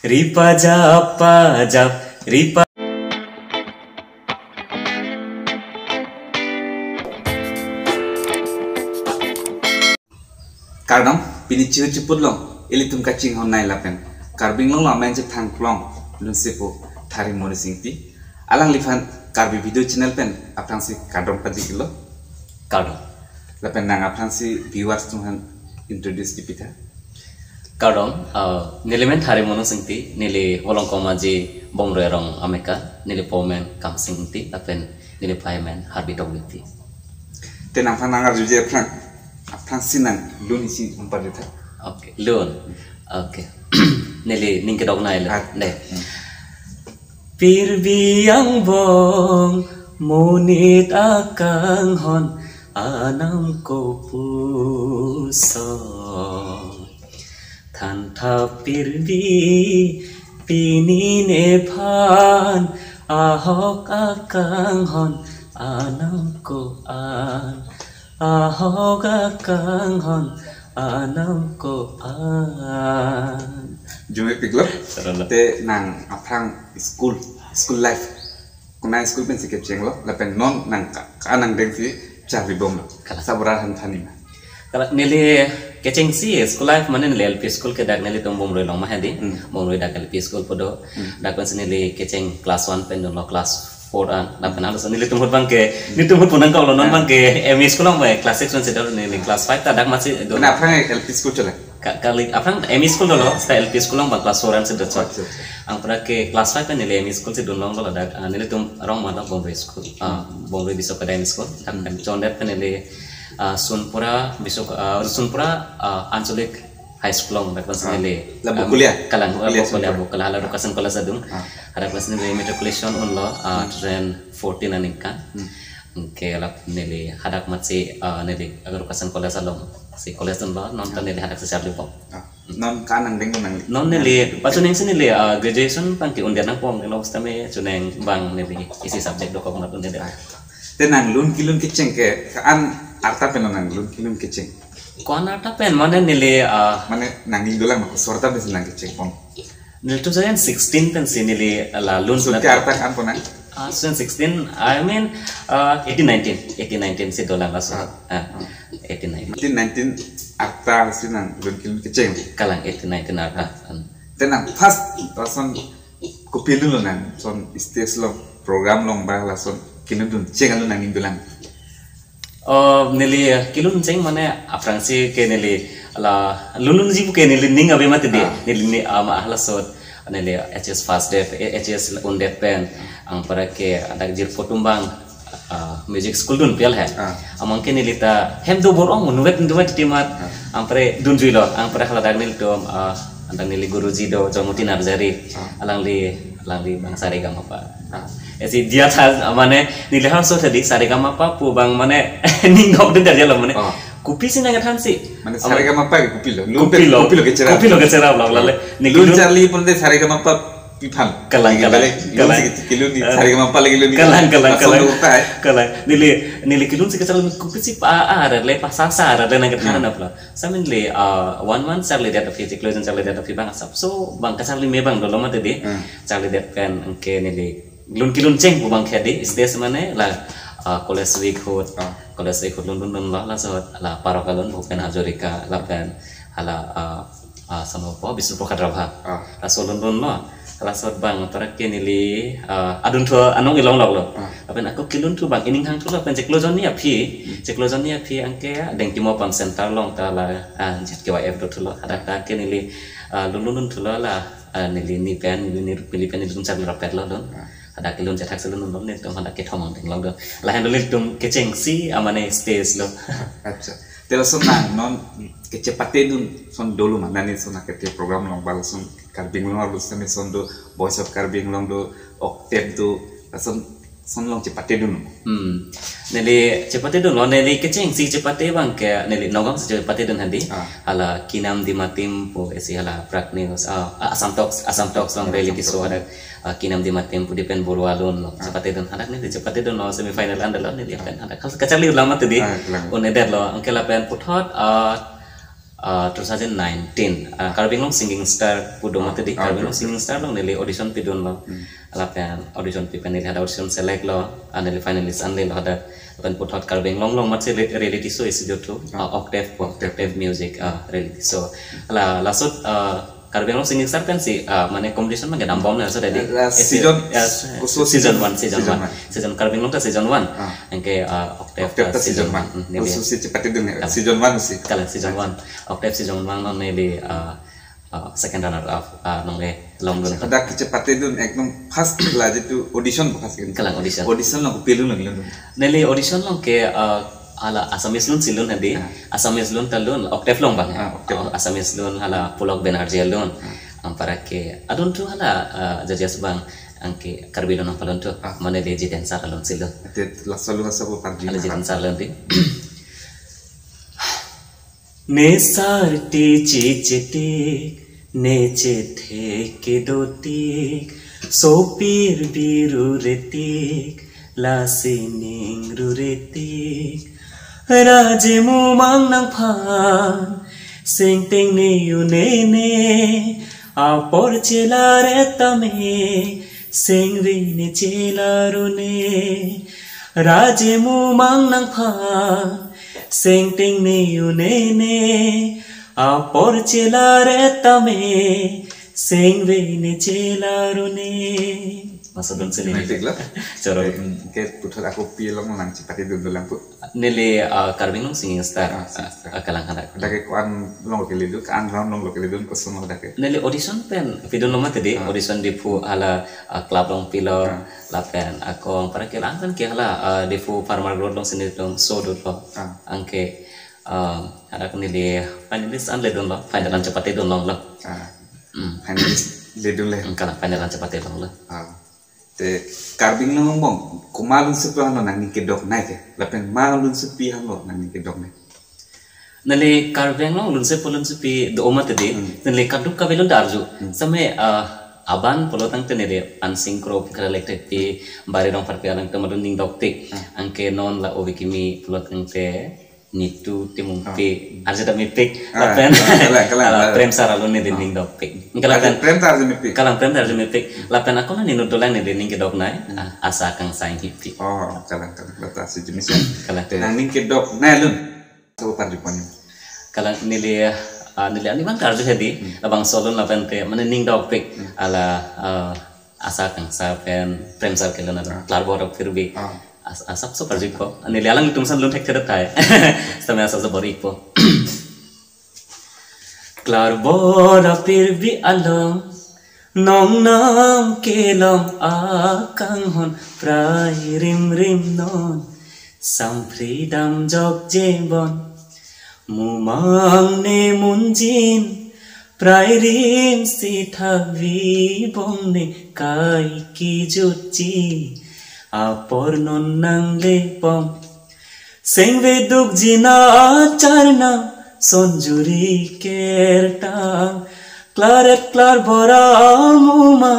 Ripa japa jap ripa Kardam pini ciu ceput long ilitum kacing hon nai lapen karbing long la main thang plong lun sepo thari moni singti alang lifan karbi video channel pen apang si kardam paji kilo kardom lapen nang apang si viewers tuhan introduce di pita kardom nilemen thari mono singti nile wolong komaji bomre rong ameka nile pomen kam singti lapen nile paimen harbi dogti ten apang nangar juje apang sinang lun isi umpar ditha okay lun okay nile ningke dog nai le Pirbiang bong monit akang hon anam ko puso Thantha pirbi pinine phan ahok akang hon anam ko an ahok akang hon anam ko an jume piglo te nang apang school life kunai school pen sikep chenglo lapen non nang kanang deng si charbi bom sabra han thani kalau nile keceng si school life mana nile LP school ke dak nile tom bom roi long ma hedi bom roi dak LP school podo dak kon nile keceng class 1 pen no class 4 an lapen alos nile tum bang ke ni tum punang ka lo non bang ke ME school long ba class 6 1 sedar nile class 5 ta dak masih do na apang LP school chale kali apang ME school dolo sta LP school long bang class 4 an sedar chot ang pra ke class 5 pen nile ME school se don long lo dak nile tum rong ma dak bom roi school bom roi bisok academy school dak jondet pen nile Sunpura besok Sunpura Ancolik High School long dak pas nile labu kuliah kalang kuliah hala rukasan kelas adung ada pas nile matriculation on lo tren 14 anika ke lap nile hadak matsi nile rukasan kelas along si kelas on lo non tan nile hadak sesar lipo non kanang deng nang non nile pasuneng sini nile graduation pang ki undian nang pom lo stame suneng bang nile isi subject dok ngat nile tenang lun kilun kiceng ke kan arta penonang lun kilun kiceng kon arta pen mana nile mane nangil dolang mako sorta bes nang kiceng pom nile 2016 pen sini nile la lun so ke arta kan ponang 2016 I mean 1819 si dolang laso 1819 arta sinang lun kilun kiceng kalang 1819 arta tenang first person kupilun lo nang son stage lo program long ba la son kilun dun ceng alun nangin dolang nili kilun ceng mana aprangsi ke nili la lulun jibu ke nili ning abe mate de nili ni ama ahla sot nili HS fast def HS undet pen ang para ke ada jir potumbang music school dun pial hai amang ke nili ta hem do borong nuwet timat ang pare dun juilo ang para khala dag nili tom andang nili guruji do Jomuti Narzari alang li bang Saregama pa esi dia था माने निलेहां सो थदी सारेगामा पा pu bang mane ningok den dar jalo mane kupi sih nang than si mane Saregama pa kupilo kupilo ke cera blog lale lun charli pun de Saregama pa piphan kalang kilun ni Saregama pa lagi lun kalang nili kilun sih kecera kupi sih pa ara le pa sasa ara le nang than apla samin le 1 month charli dat fi close charli dat fi bang asap so bang ka charli me bang dolo mate de charli dat kan ke nili lun kilun ceng bu bang khedi stage mane la college week hot lun la so la parakalun bukan Hazorika la kan hala sama po bisu pokadrabha la so lun lo la so bang tarak nili adun tho anong ilong log lo apen aku kilun tu bang ining hang tu la pen ceklojon ni api angke deng timo pam center long ta la jet ke wf do thulo ada ka ke nili lun thulo la nili ni pen nili pilipen ni dun chak rapet lo don ada kilun cetak selun non net tom ada ke thomang deng long do la handle tum keceng si amane space lo acha tela son non kecepate dun son dolu mana ni son akete program long bal son karbing long lu same son do voice of karbing long do octave do son long cepate dun neli cepate dun lo neli keceng si cepate bang ke neli nogam si cepate dun hadi ala kinam di matim po esi ala praknews asam talks long reality show ada kinam di matim pu dipen bolu alun cepate dun anak ni cepate dun lo semi final andal neli akan ada kacali ulama tadi on eder lo angke la pen puthot 2019 Karbing long singing star pudo mate di Karbing long singing star long nili audition pidun lo alapan audition pipen nili ada audition select lo nili finalist anli lo ada apan putot Karbing long mate reality show isi joto Octave music reality show ala lasut Karbing long singing star kan si mana competition mana dambam lah so dari season 1 Karbing long ta season 1 angke Octave season 1 khusus cepat itu season 1 sih kalau season 1 Octave season 1 nang di second runner up nang le long run ada kecepatan itu ekdom first lah itu audition bekas kan kalau audition lang pilih lagi neli audition long ke ala Assamese lun silun hadi Assamese lun talun Octave long bang Assamese lun hala Pulok Benharjia lun ampara ke adun tu hala jajas bang angke Karbing long palun tu mana dia jiten sar lun silun lasalu sabu parji ala jiten sar lun di ne sarti chichiti ne chethe ke dotik sopir biru retik lasining ruretik Raje mu mang nang phan sing ting ni yu ne ne apor chela re tame sing ri ne chela ru ne Raje mu mang nang phan sing ting ni yu ne ne apor chela re tame sing ri ne chela ru ne masudun sini coro ke putar aku pilong lang cepat itu dalam put nili Karbing long singing star kalang kanak ada ke kuan long lokal itu kan long lokal itu kosong ada ke nili audition pen video nama tadi audition di pu ala club long pilo lapen aku para kelang kan ke ala di pu farmer road long sini long so do angke ada aku nili finalist an le don lo finalan cepat itu long lo finalist le don le kalang finalan cepat itu long lo te Karbing long bong kumalun sepihan lo nang kedok naik ya lapen malun sepihan lo nang kedok naik nali Karbing long lun sepi do omat tadi nali kaduk kabelon darju sampai aban polotang tenere ansing crop collected pi bare dong parpialang temadun ning doktik angke non la ovikimi polotang te nitu timumpi arjata mipik lapen prem saralun ne dinding doktik kalapen prem tar mipik kalang prem tar mipik lapen aku na ninu dolan ne dinding kedok nai asa kang saing hipi kalang bata si jenisnya kalang nang ning kedok nai lun so parjupani kalang nili ani bang tarju hedi abang solon lapen te mana ning doktik ala asa kang sa pen prem sar kelana klarbor firbi asap so parjik ko ani lalang tumsan lun thek theda thai samay asa so bori ko klarbor firbi along nong nam kelong akang hon prai rim non sam freedom jok jebon mumang ne munjin prai rim si thavi bong ne kai ki juchi apor non nang le pom sing ve duk jina charna sonjuri kerta klar bora muma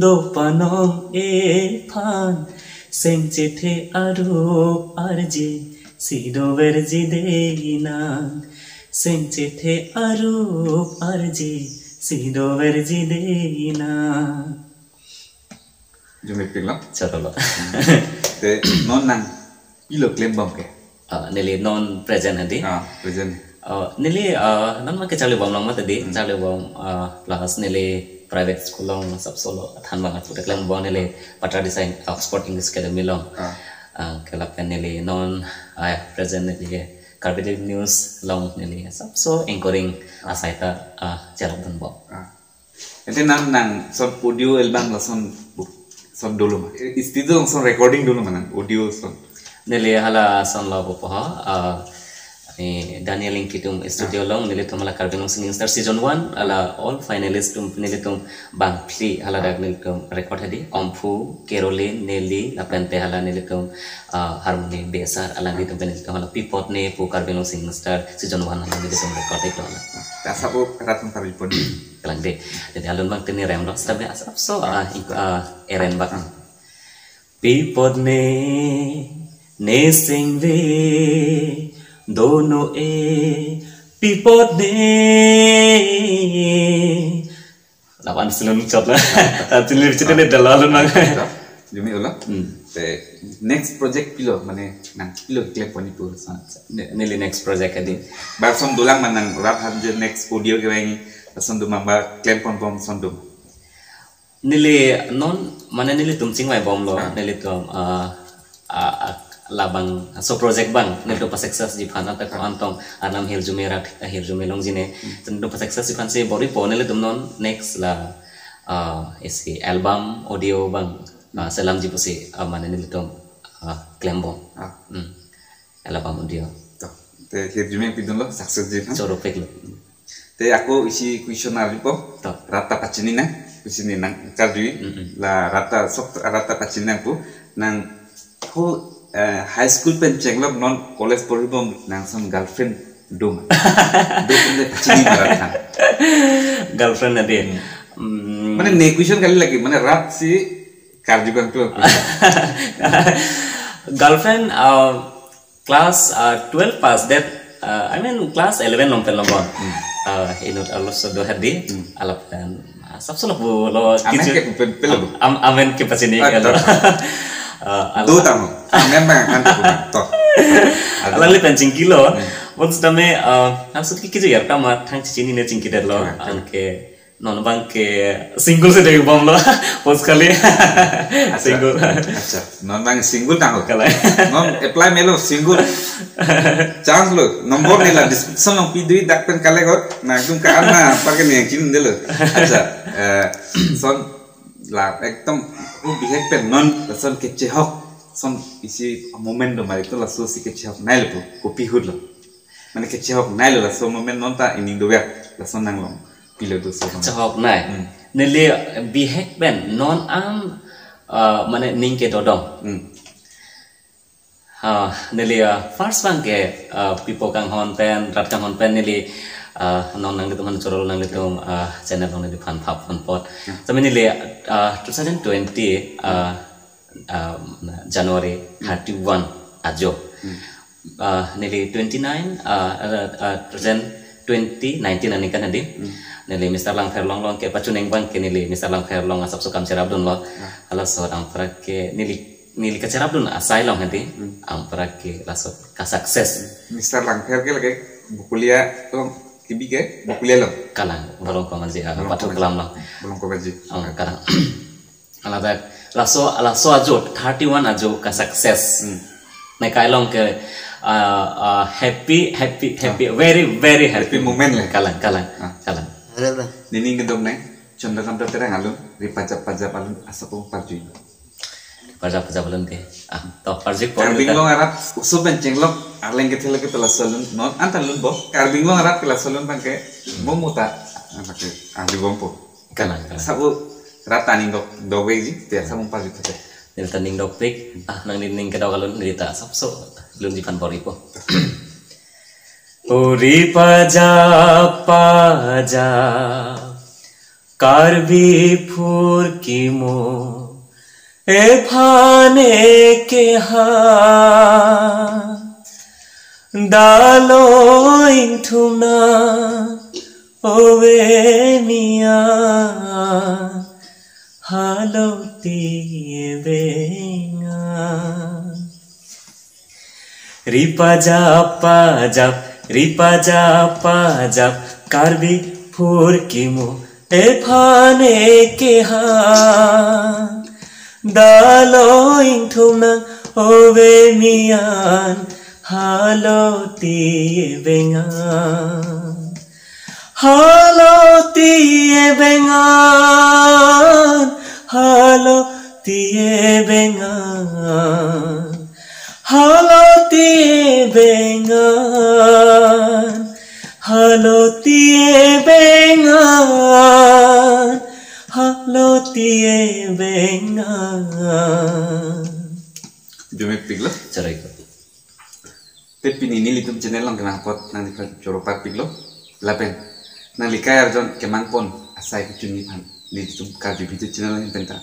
do panong e phan sing chethe arup arje sido verji deina sing chethe arup arje sido verji deina Jumip pinglang, Charolo. te non nang ilo claim bom ke. Nili non present nanti. Present. Nili non make Charlie bom long mata di Charlie bom plus nili private school long sab solo than banget udah claim bom nili Patra Design Oxford English Academy long. Kelapan nili non present nili Carpeted News long nili sab so anchoring asaita jalan dan bom. Nanti nang son audio album lah son dulu mah itu langsung recording dulu mana audio son nili hala son la bo Daniel Inkitum studio long nili tum hala Karbing long singing star season 1 ala all finalists tum nili tum bang pli hala dag nili tum record hadi Omfu Caroline Nelly lapente hala nili tum harmony besar ala nili tum nili tum hala pipot ne pu Karbing long singing star season 1 hala nili tum record itu hala tasapo karatun taripon kalang de jadi alun bang tini rem lo stabe asap so eren bang pipot ne sing ve dono e pipot ne lawan selun cot lah tilir cerita ni dalalun mang Jumi ulah te next project pilo mane nang pilo klep poni pur nili next project adi barsom dulang manang rap hanje next audio geweng sondum mamba klep pon bom sondum nili non mana nili tumcing mai bom lo nili tom labang so project bang nili pas success di phana ta antong anam hil jumera hil jumelong jine tentu pas success di phan se bori po nili tum non next la iski album audio bang selam ji pusi mana nili tom claim bom album audio te hil jume pidon lo success di phan so ropek lo te aku isi questionnaire po rata pacini na kusini nang karjui la rata sok rata pacini nang pu nang ko high school pen chenglok non college poribom nang some girlfriend dum de pacini barathan girlfriend ade mane ne question kali lagi mane rat si karju kan tu girlfriend class 12 pass that I mean class 11 nompel nombor inut alus do hadi alap dan sabso lo amen ke pasini kalau do tamu amen bang to alali pencing kilo once dame maksud ki kitu ya kama thang cini ne cingki der lo anke non bang ke single se dei bom lo pos kali single acha non bang single tang kala non apply melo single chance lo nomor nila description lo pidui dakpen kale go na tum ka na pakai ne kin delo acha son la ekdom u behave pen non son ke chehok son isi moment do mari to la so si ke chehok nail po copy hud lo mane ke chehok nail la so moment non ta ining do wer la son nang lo pilo do so chehok nai nele behave pen non mane ning ke dodong nele first bang ke pipo kang hon pen rat kang hon pen nele non nang itu man corol nang itu channel nang itu fan pop fan pot tapi nele 2020 January 31 ajo nele 29 present 2019 ani kan adi nele Mr. Lang Ferlong long ke pacuneng bang ke nele Mr. Lang Ferlong asap sukam cerabdun lo ala so ampra ke nili ka cerabdun asai long hati ampra ke lasot ka sukses Mr. Lang Fer ke lagi bukulia long kibi ke bukulia long kalang bolong ko manji patu kelam long bolong ko manji karang ala da laso ajo 31 ajo ka sukses nai kai long ke happy very happy moment le kalang nini ngedom nai chonda kam terang alun ripajap alun asapo parjui pajap alun ke to parjik por karbing long arap uso benceng long arleng ke thele ke telasalun non antan lun bo karbing long arap telasalun bang ke momuta pakai ahli bompo kalang sabu ratani do weji te sabu parjui te nil tanding dopik nang ning ke daw kalun nilita sapso lun di pan poripo Uri paja karbi phur kimo e phane ke ha dalo inthuna owe mia haloti benga ripa jap karbi phur kimo e phane ke ha dalo inthuna owe mian haloti benga haloti benga haloti benga haloti bengan Jome piglo cerai ko Pepi ini litum channel lang kena pot nang di coropat piglo lapen nang likai arjon kemang pon asai kucuni pan litum karju bitu channel yang penta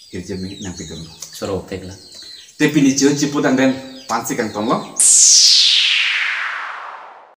kirjemi nang piglo soro pegla Tepi ni cio cipu dan den pansi kang tong lo